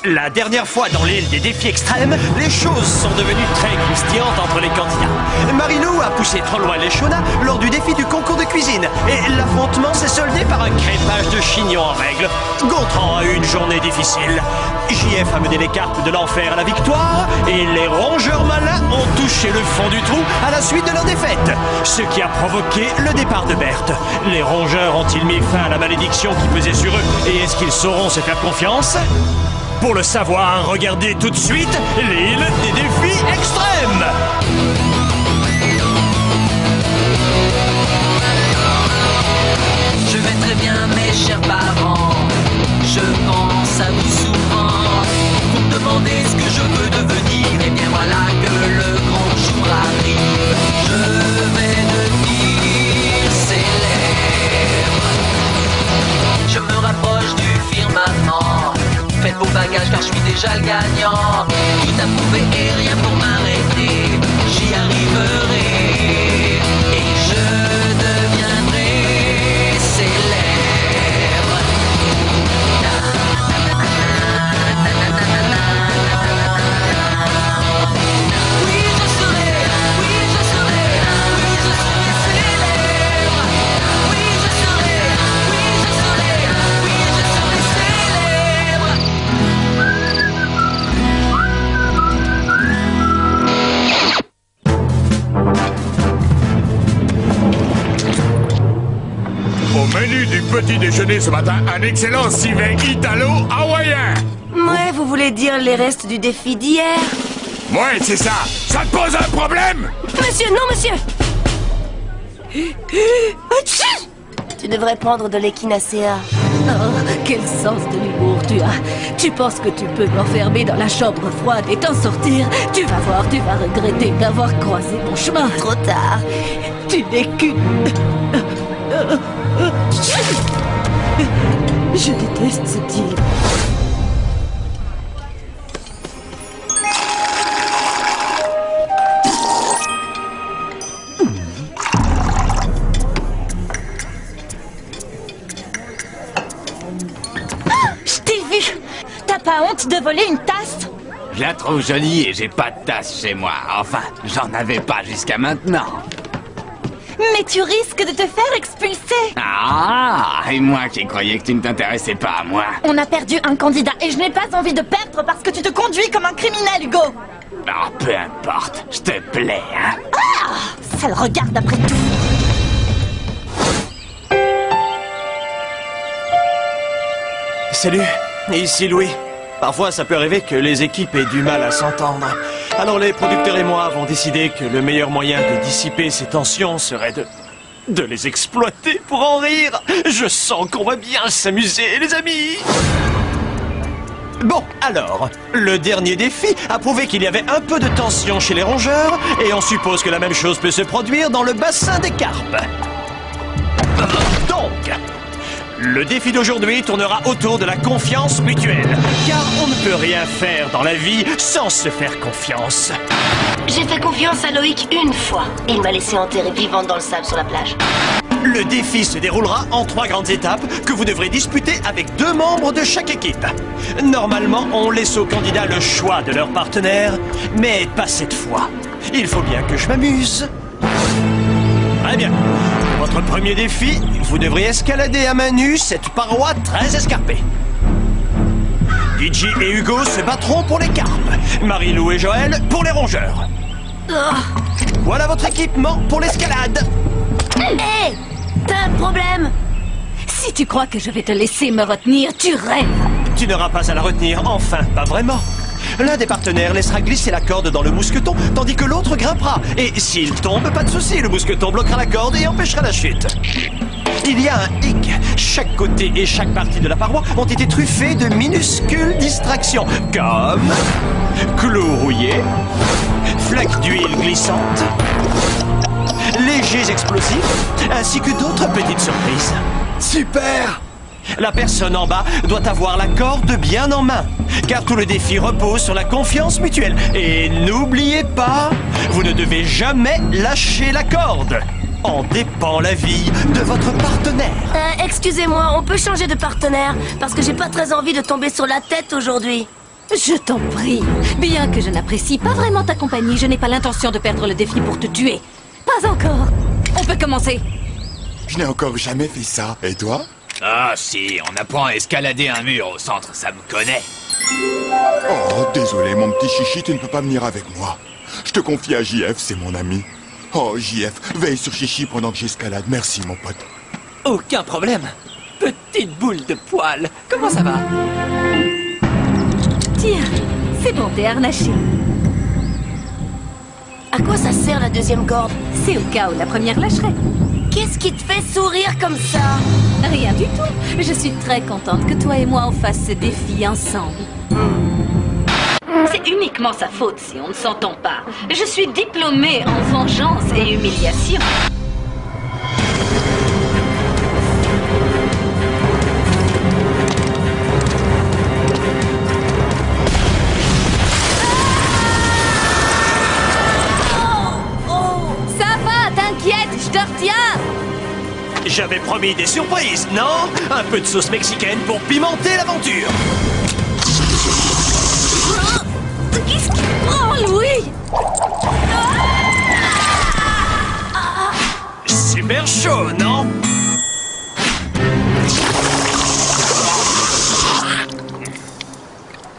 La dernière fois dans l'île des défis extrêmes, les choses sont devenues très croustillantes entre les candidats. Marilou a poussé trop loin les Shona lors du défi du concours de cuisine et l'affrontement s'est soldé par un crépage de chignon en règle. Gontran a eu une journée difficile. JF a mené les cartes de l'enfer à la victoire et les rongeurs malins ont touché le fond du trou à la suite de leur défaite, ce qui a provoqué le départ de Berthe. Les rongeurs ont-ils mis fin à la malédiction qui pesait sur eux et est-ce qu'ils sauront se faire confiance? Pour le savoir, regardez tout de suite l'île des défis extrêmes. Je vais très bien mes chers parents, je pense à vous souvent. Vous me demandez ce que je veux devenir, et bien voilà que le grand jour arrive. Je vais devenir célèbre. Je me rapproche du firmament. Faites vos bagages car je suis déjà le gagnant. Tout à prouver et rien pour m'arrêter. J'y arriverai et je deviendrai célèbre. Oui je serai, oui je serai, oui je serai célèbre. Oui je serai, oui je serai, oui je serai célèbre. Au menu du petit déjeuner ce matin, un excellent civet italo-hawaïen. Ouais, vous voulez dire les restes du défi d'hier? Ouais, c'est ça. Ça te pose un problème? Monsieur, non, monsieur! Tu devrais prendre de l'échinacea. Oh, quel sens de l'humour tu as. Tu penses que tu peux m'enfermer dans la chambre froide et t'en sortir? Tu vas voir, tu vas regretter d'avoir croisé mon chemin. Trop tard. Tu n'es qu'une... Je déteste cette île. Je t'ai vu! T'as pas honte de voler une tasse? Je la trouve jolie et j'ai pas de tasse chez moi. Enfin, j'en avais pas jusqu'à maintenant. Mais tu risques de te faire expulser! Ah, et moi qui croyais que tu ne t'intéressais pas à moi. On a perdu un candidat et je n'ai pas envie de perdre parce que tu te conduis comme un criminel, Hugo! Ah, peu importe, je te plais, hein. Ah! Ça le regarde après tout! Salut, ici Louis. Parfois, ça peut arriver que les équipes aient du mal à s'entendre. Alors les producteurs et moi avons décidé que le meilleur moyen de dissiper ces tensions serait de les exploiter pour en rire. Je sens qu'on va bien s'amuser, les amis. Bon, alors, le dernier défi a prouvé qu'il y avait un peu de tension chez les rongeurs, et on suppose que la même chose peut se produire dans le bassin des carpes. Donc, le défi d'aujourd'hui tournera autour de la confiance mutuelle, car on ne peut rien faire dans la vie sans se faire confiance. J'ai fait confiance à Loïc une fois. Il m'a laissé enterrer vivante dans le sable sur la plage. Le défi se déroulera en 3 grandes étapes que vous devrez disputer avec 2 membres de chaque équipe. Normalement, on laisse aux candidats le choix de leur partenaire, mais pas cette fois. Il faut bien que je m'amuse. Très bien. Pour votre premier défi, vous devrez escalader à main nue cette paroi très escarpée. Gigi et Hugo se battront pour les carpes. Marilou et Joël pour les rongeurs. Voilà votre équipement pour l'escalade. Hé! T'as un problème? Si tu crois que je vais te laisser me retenir, tu rêves. Tu n'auras pas à la retenir, enfin, pas vraiment. L'un des partenaires laissera glisser la corde dans le mousqueton, tandis que l'autre grimpera. Et s'il tombe, pas de souci, le mousqueton bloquera la corde et empêchera la chute. Il y a un hic. Chaque côté et chaque partie de la paroi ont été truffés de minuscules distractions, comme clous rouillés, flaques d'huile glissante, légers explosifs, ainsi que d'autres petites surprises. Super! La personne en bas doit avoir la corde bien en main, car tout le défi repose sur la confiance mutuelle. Et n'oubliez pas, vous ne devez jamais lâcher la corde. En dépend la vie de votre partenaire. Excusez-moi, on peut changer de partenaire, parce que j'ai pas très envie de tomber sur la tête aujourd'hui. Je t'en prie. Bien que je n'apprécie pas vraiment ta compagnie, je n'ai pas l'intention de perdre le défi pour te tuer. Pas encore. On peut commencer. Je n'ai encore jamais fait ça. Et toi? Ah si, on apprend à escalader un mur au centre, ça me connaît. Oh, désolé, mon petit chichi, tu ne peux pas venir avec moi. Je te confie à JF, c'est mon ami. Oh, JF, veille sur Chichi pendant que j'escalade. Merci, mon pote. Aucun problème. Petite boule de poil. Comment ça va? Tiens, c'est bon, t'es harnaché. À quoi ça sert la deuxième corde? C'est au cas où la première lâcherait. Qu'est-ce qui te fait sourire comme ça? Rien du tout. Je suis très contente que toi et moi on fasse ce défi ensemble. C'est uniquement sa faute si on ne s'entend pas. Je suis diplômée en vengeance et humiliation. Ça va, t'inquiète, je te retiens. J'avais promis des surprises, non? Un peu de sauce mexicaine pour pimenter l'aventure. Qu'est-ce qui prend, Louis? Super chaud, non?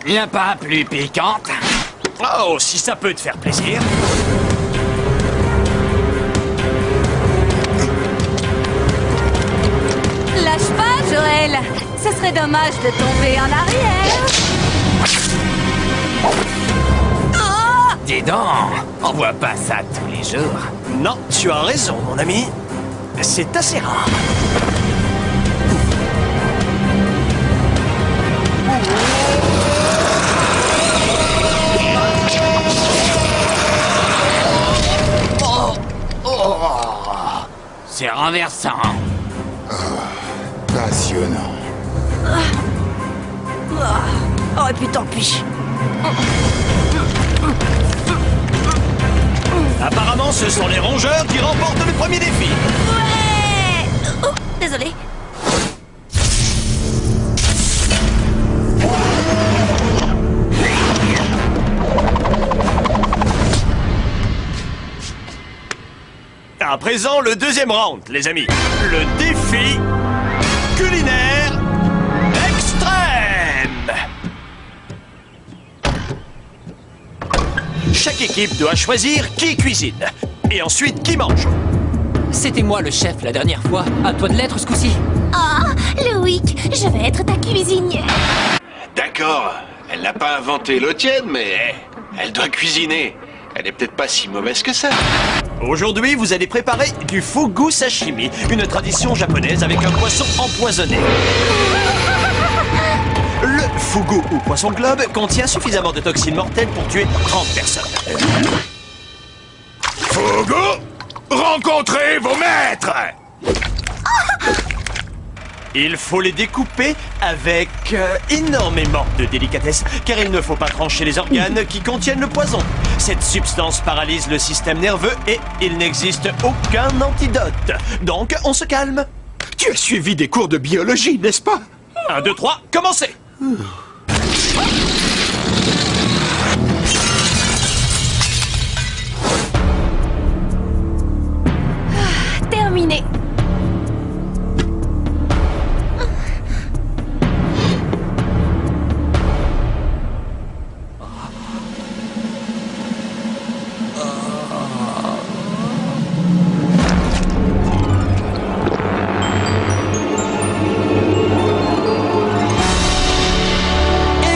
Y a pas plus piquante? Oh, si ça peut te faire plaisir. Lâche pas, Joël. Ce serait dommage de tomber en arrière. Dis donc, on voit pas ça tous les jours. Non, tu as raison, mon ami. C'est assez rare. C'est renversant. Passionnant. Oh, et puis tant pis. Apparemment, ce sont les rongeurs qui remportent le premier défi. Ouais. Oh, désolé. À présent, le deuxième round, les amis. Le défi culinaire extrême. Chaque équipe doit choisir qui cuisine et ensuite qui mange. C'était moi le chef la dernière fois. À toi de l'être ce coup-ci. Oh, Loïc, je vais être ta cuisinière. D'accord, elle n'a pas inventé l'eau tiède, mais elle doit cuisiner. Elle est peut-être pas si mauvaise que ça. Aujourd'hui, vous allez préparer du fugu sashimi, une tradition japonaise avec un poisson empoisonné. Le fugu ou poisson globe contient suffisamment de toxines mortelles pour tuer 30 personnes. Fugu, rencontrez vos maîtres! Il faut les découper avec énormément de délicatesse, car il ne faut pas trancher les organes qui contiennent le poison. Cette substance paralyse le système nerveux et il n'existe aucun antidote. Donc, on se calme. Tu as suivi des cours de biologie, n'est-ce pas? 1, 2, 3, commencez! Terminé.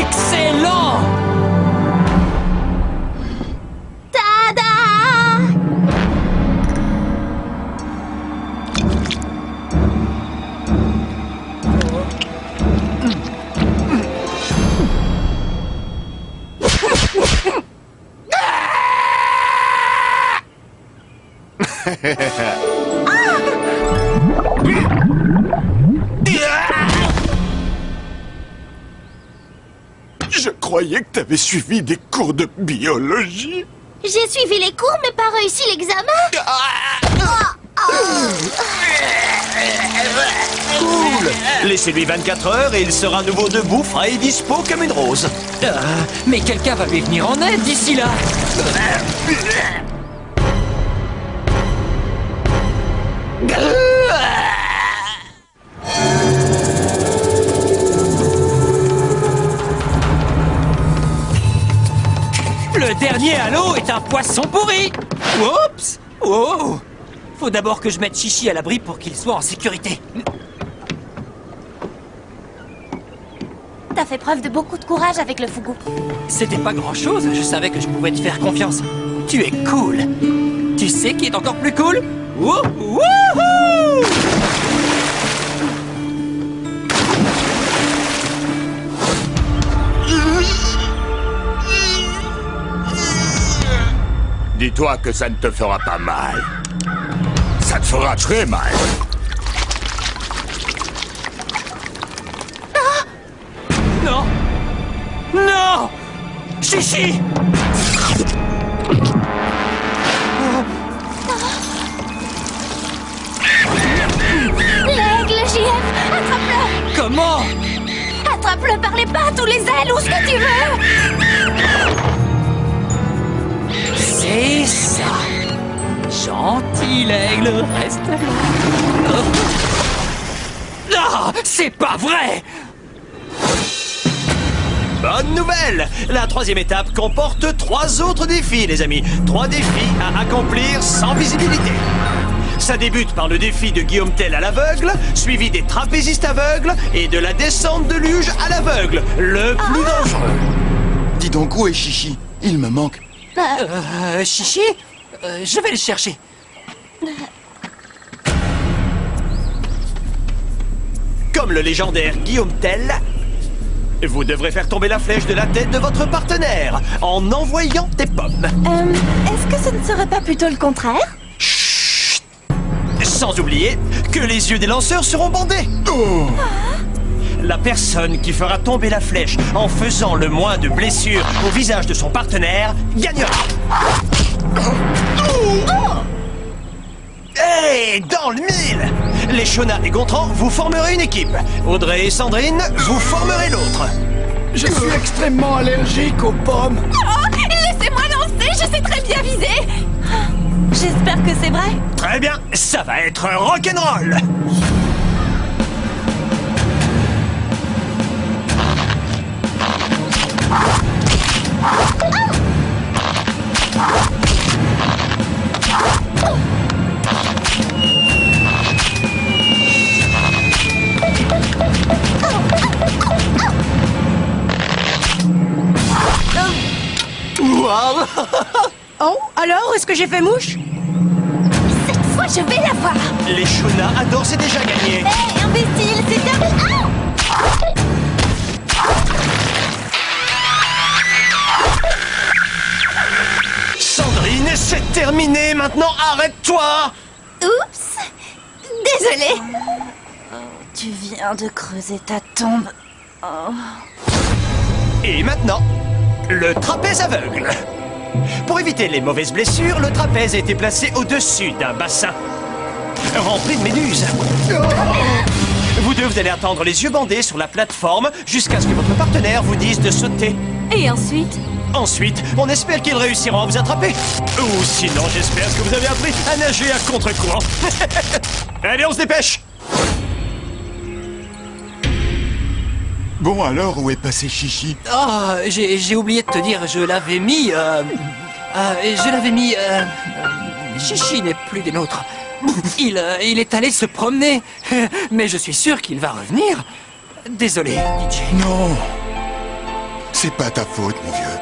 Excellent! Tada! Je croyais que t'avais suivi des cours de biologie. J'ai suivi les cours mais pas réussi l'examen. Cool. Laissez-lui 24 heures et il sera à nouveau debout, frais et dispo comme une rose. Mais quelqu'un va lui venir en aide d'ici là. Le dernier à l'eau est un poisson pourri. Oups. Oh. Faut d'abord que je mette Chichi à l'abri pour qu'il soit en sécurité. T'as fait preuve de beaucoup de courage avec le fougou. C'était pas grand-chose, je savais que je pouvais te faire confiance. Tu es cool. Tu sais qui est encore plus cool? Wouhou! Dis-toi que ça ne te fera pas mal. Ça te fera très mal. Non! Non! Chichi! L'aigle, JF, attrape-le! Comment? Attrape-le par les pattes ou les ailes ou ce que tu veux! C'est ça! Gentil l'aigle, reste là. Ah! C'est pas vrai! Bonne nouvelle! La troisième étape comporte 3 autres défis, les amis. 3 défis à accomplir sans visibilité. Ça débute par le défi de Guillaume Tell à l'aveugle, suivi des trapézistes aveugles et de la descente de luge à l'aveugle, le plus dangereux. Dis donc, où est Chichi? Il me manque. Chichi? Je vais le chercher. Comme le légendaire Guillaume Tell, vous devrez faire tomber la flèche de la tête de votre partenaire en envoyant des pommes. Est-ce que ce ne serait pas plutôt le contraire? Chut! Sans oublier que les yeux des lanceurs seront bandés. Oh. La personne qui fera tomber la flèche en faisant le moins de blessures au visage de son partenaire gagnera. Hey, dans le mille! Les Shona et Gontran, vous formerez une équipe. Audrey et Sandrine, vous formerez l'autre. Je suis extrêmement allergique aux pommes. Oh, laissez-moi lancer, je sais très bien viser. J'espère que c'est vrai. Très bien, ça va être rock'n'roll. Wow. Oh, alors, est-ce que j'ai fait mouche? Cette fois, je vais la voir. Les Shona adorent, c'est déjà gagné. Hé, imbécile, c'est terminé. Sandrine, c'est terminé, maintenant arrête-toi. Oups. Désolée. Tu viens de creuser ta tombe. Oh. Et maintenant, le trapèze aveugle. Pour éviter les mauvaises blessures, le trapèze a été placé au-dessus d'un bassin rempli de méduses. Vous deux, vous allez attendre les yeux bandés sur la plateforme jusqu'à ce que votre partenaire vous dise de sauter. Et ensuite? Ensuite, on espère qu'ils réussiront à vous attraper. Ou sinon, j'espère que vous avez appris à nager à contre-courant. Allez, on se dépêche. Bon, alors, où est passé Chichi? Oh, j'ai oublié de te dire, je l'avais mis... Chichi n'est plus des nôtres. Il est allé se promener. Mais je suis sûr qu'il va revenir. Désolé, DJ. Non. C'est pas ta faute, mon vieux.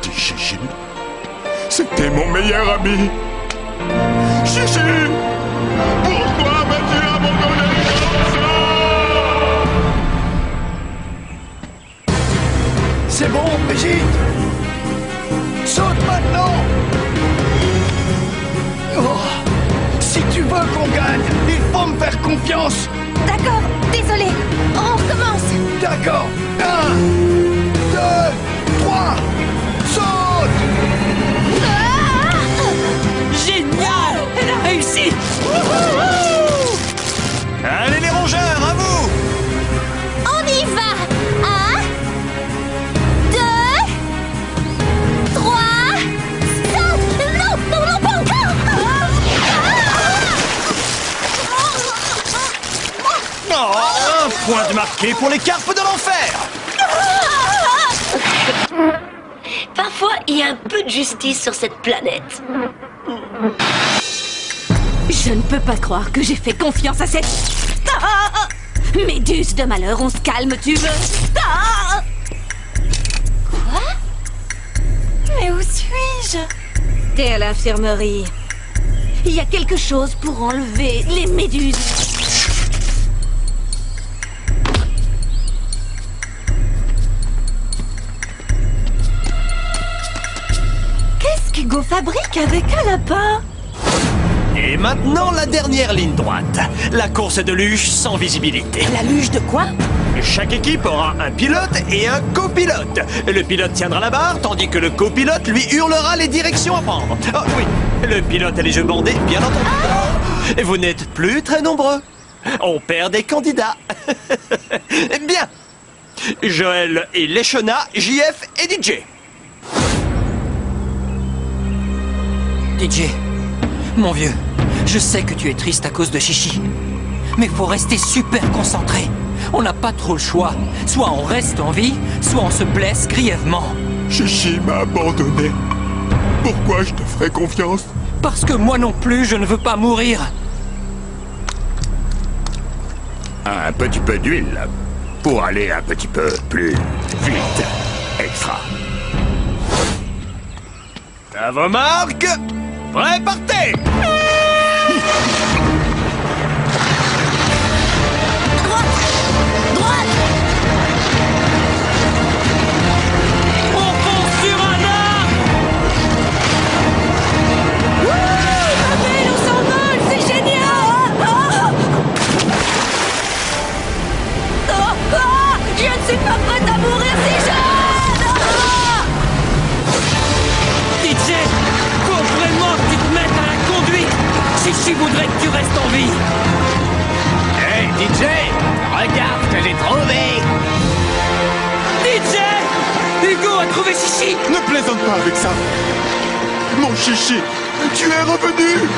Dis Chichi. C'était mon meilleur ami. Chichi! Pourquoi m'as-tu abandonné comme ça? C'est bon, Brigitte. Saute maintenant. Oh. Si tu veux qu'on gagne, il faut me faire confiance. D'accord, désolé. On recommence. D'accord. 1, 2, 3. Saute. Ah! Génial! Elle a embarqué pour les carpes de l'enfer. Parfois, il y a un peu de justice sur cette planète. Je ne peux pas croire que j'ai fait confiance à cette... Méduse de malheur, on se calme, tu veux? Quoi? Mais où suis-je? T'es à l'infirmerie. Il y a quelque chose pour enlever les méduses. Qu'est-ce qu'Hugo fabrique avec un lapin? Et maintenant, la dernière ligne droite. La course de luge sans visibilité. La luge de quoi? Chaque équipe aura un pilote et un copilote. Le pilote tiendra la barre, tandis que le copilote lui hurlera les directions à prendre. Oh oui, le pilote a les yeux bandés, bien entendu. Vous n'êtes plus très nombreux. On perd des candidats. Bien. Joël et Leshona, JF et DJ. DJ, mon vieux, je sais que tu es triste à cause de Chichi. Mais faut rester super concentré. On n'a pas trop le choix. Soit on reste en vie, soit on se blesse grièvement. Chichi m'a abandonné. Pourquoi je te ferais confiance? Parce que moi non plus, je ne veux pas mourir. Un petit peu d'huile pour aller un petit peu plus vite. Extra. À vos marques. Prêt, partez! Je ne suis pas prête à mourir si jeune! DJ, faut vraiment que tu te mettes à la conduite. Chichi voudrait que tu restes en vie. Hey, DJ, regarde ce que j'ai trouvé. DJ, Hugo a trouvé Chichi. Ne plaisante pas avec ça. Mon Chichi, tu es revenu.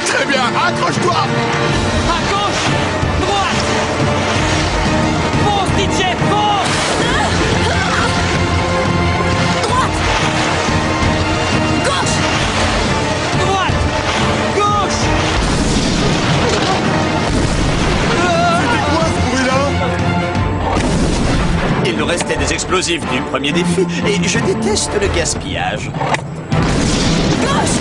Très bien, accroche-toi. À gauche, droite. Fonce, DJ, fonce. Droite! Gauche! Droite, gauche. C'était quoi ce bruit-là? Il nous restait des explosifs du premier défi et je déteste le gaspillage. Gauche!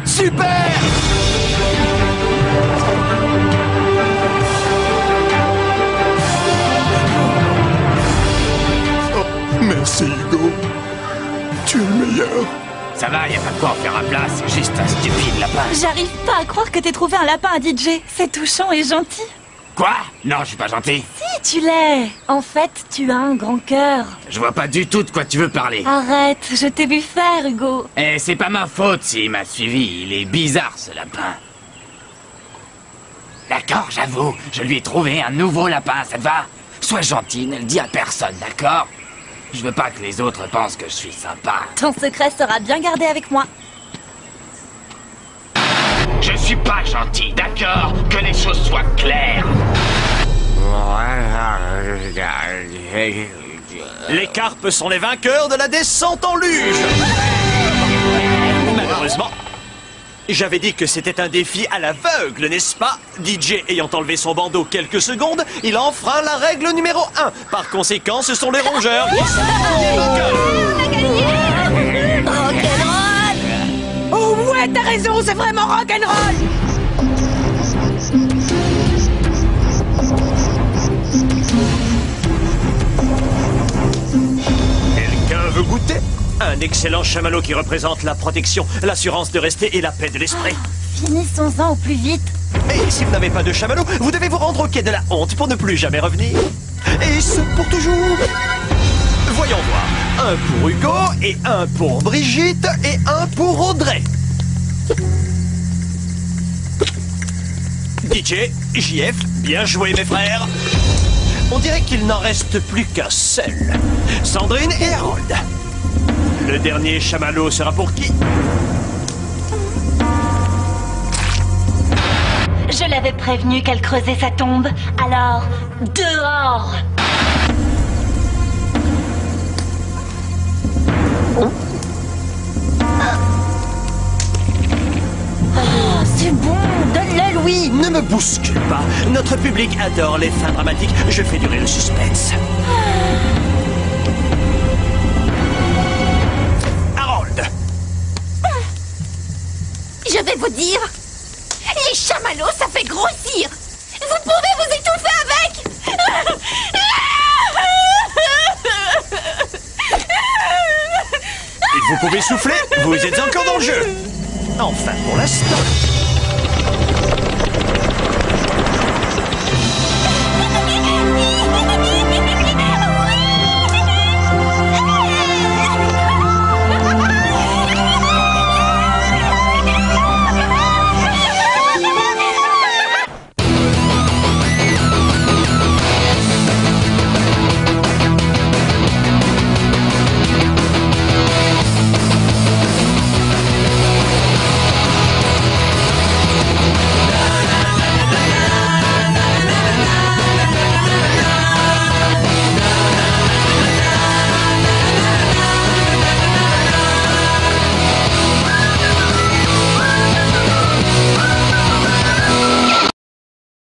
Super! Oh, merci Hugo. Tu es le meilleur. Ça va, y a pas de quoi en faire un plat, c'est juste un stupide lapin. J'arrive pas à croire que t'aies trouvé un lapin à DJ. C'est touchant et gentil. Quoi? Non, je suis pas gentil. Si, tu l'es. En fait, tu as un grand cœur. Je vois pas du tout de quoi tu veux parler. Arrête, je t'ai vu faire, Hugo. Et c'est pas ma faute s'il m'a suivi, il est bizarre ce lapin. D'accord, j'avoue, je lui ai trouvé un nouveau lapin, ça te va? Sois gentil, ne le dis à personne, d'accord? Je veux pas que les autres pensent que je suis sympa. Ton secret sera bien gardé avec moi. Je suis pas gentil, d'accord? Que les choses soient claires. Les carpes sont les vainqueurs de la descente en luge. Malheureusement, j'avais dit que c'était un défi à l'aveugle, n'est-ce pas? DJ ayant enlevé son bandeau quelques secondes, il a enfreint la règle numéro 1. Par conséquent, ce sont les rongeurs qui sont les vainqueurs. Rock'n'roll! Oh ouais, t'as raison, c'est vraiment rock'n'roll! Quelqu'un veut goûter? Un excellent chamallow qui représente la protection, l'assurance de rester et la paix de l'esprit. Finissons-en au plus vite. Et si vous n'avez pas de chamallow, vous devez vous rendre au quai de la honte pour ne plus jamais revenir. Et ce pour toujours. Voyons voir. Un pour Hugo, et un pour Brigitte, et un pour Audrey. DJ, JF, bien joué mes frères. On dirait qu'il n'en reste plus qu'un seul. Sandrine et Harold. Le dernier chamallow sera pour qui? Je l'avais prévenu qu'elle creusait sa tombe. Alors, dehors! C'est bon, donne-le, Louis. Ne me bouscule pas. Notre public adore les fins dramatiques. Je fais durer le suspense. Harold. Je vais vous dire, les chamallows, ça fait grossir. Vous pouvez vous étouffer avec. Et vous pouvez souffler. Vous êtes encore dans le jeu. Enfin, pour l'instant.